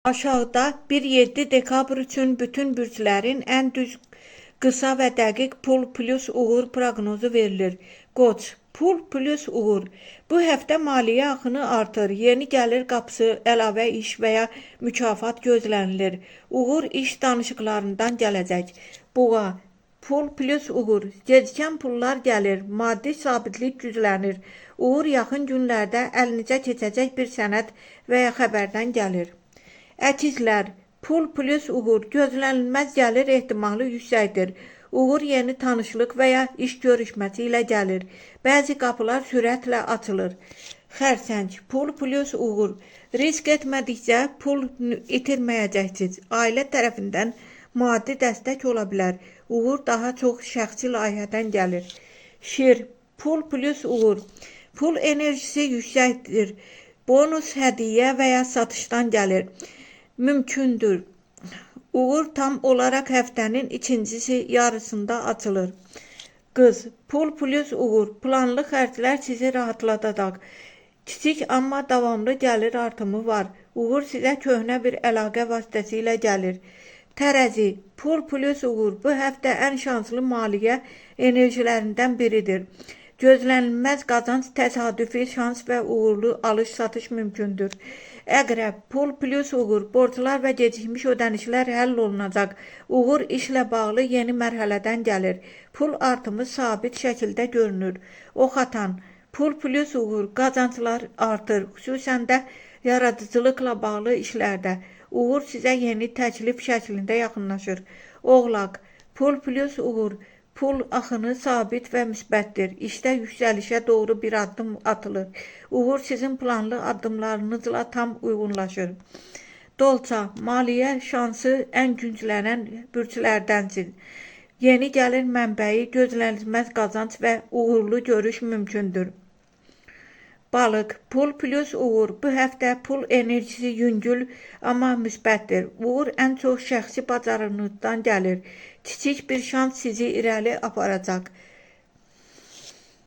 Aşağıda 1-7 dekabr üçün bütün bürclərin ən düz, qısa və dəqiq pul plus uğur proqnozu verilir. Qoç, pul plus uğur. Bu həftə maliyyə axını artır, yeni gəlir qapısı, əlavə iş və ya mükafat gözlənilir. Uğur iş danışıqlarından gələcək. Boğa, pul plus uğur. Gecikən pullar gəlir, maddi sabitlik güclənir. Uğur yaxın günlərdə əlinizə keçəcək bir sənəd və ya xəbərdən gəlir. Əkizlər, pul plus uğur, gözlənilməz gəlir ehtimalı yüksəkdir. Uğur yeni tanışlıq və ya iş görüşməsi ilə gəlir. Bəzi qapılar sürətlə açılır. Xərsəng, pul plus uğur, risk etmədikcə pul itirməyəcəksiniz. Ailə tərəfindən maddi dəstək ola bilər. Uğur daha çox şəxsi layihədən gəlir. Şir, pul plus uğur, pul enerjisi yüksəkdir. Bonus, hədiyyə və ya satışdan gəlir. Mümkündür. Uğur tam olaraq həftənin ikincisi yarısında açılır. Qız, pul plus uğur, planlı xərclər sizi rahatladacaq. Kiçik amma davamlı gəlir artımı var. Uğur sizə köhnə bir əlaqə vasitəsilə gəlir. Tərəzi, pul plus uğur, bu həftə ən şanslı maliyyə enerjilərindən biridir. Gözlənilməz qazanc, təsadüfi şans və uğurlu alış-satış mümkündür. Əqrəb, pul plus uğur, borclar və gecikmiş ödənişlər həll olunacaq. Uğur işlə bağlı yeni mərhələdən gəlir. Pul artımı sabit şəkildə görünür. Ox atan, pul plus uğur, qazanclar artır, xüsusən də yaradıcılıqla bağlı işlərdə. Uğur sizə yeni təklif şəklində yaxınlaşır. Oğlaq, pul plus uğur, pul axını sabit və müsbətdir. İşdə yüksəlişə doğru bir addım atılır. Uğur sizin planlı addımlarınızla tam uyğunlaşır. Dolça, maliyyə şansı ən güclənən bürclərdənsin. Yeni gəlir mənbəyi, gözlənilməz qazanc və uğurlu görüş mümkündür. Balıq, pul plus uğur, bu həftə pul enerjisi yüngül, amma müsbətdir. Uğur ən çox şəxsi bacarığınızdan gəlir. Kiçik bir şans sizi irəli aparacaq.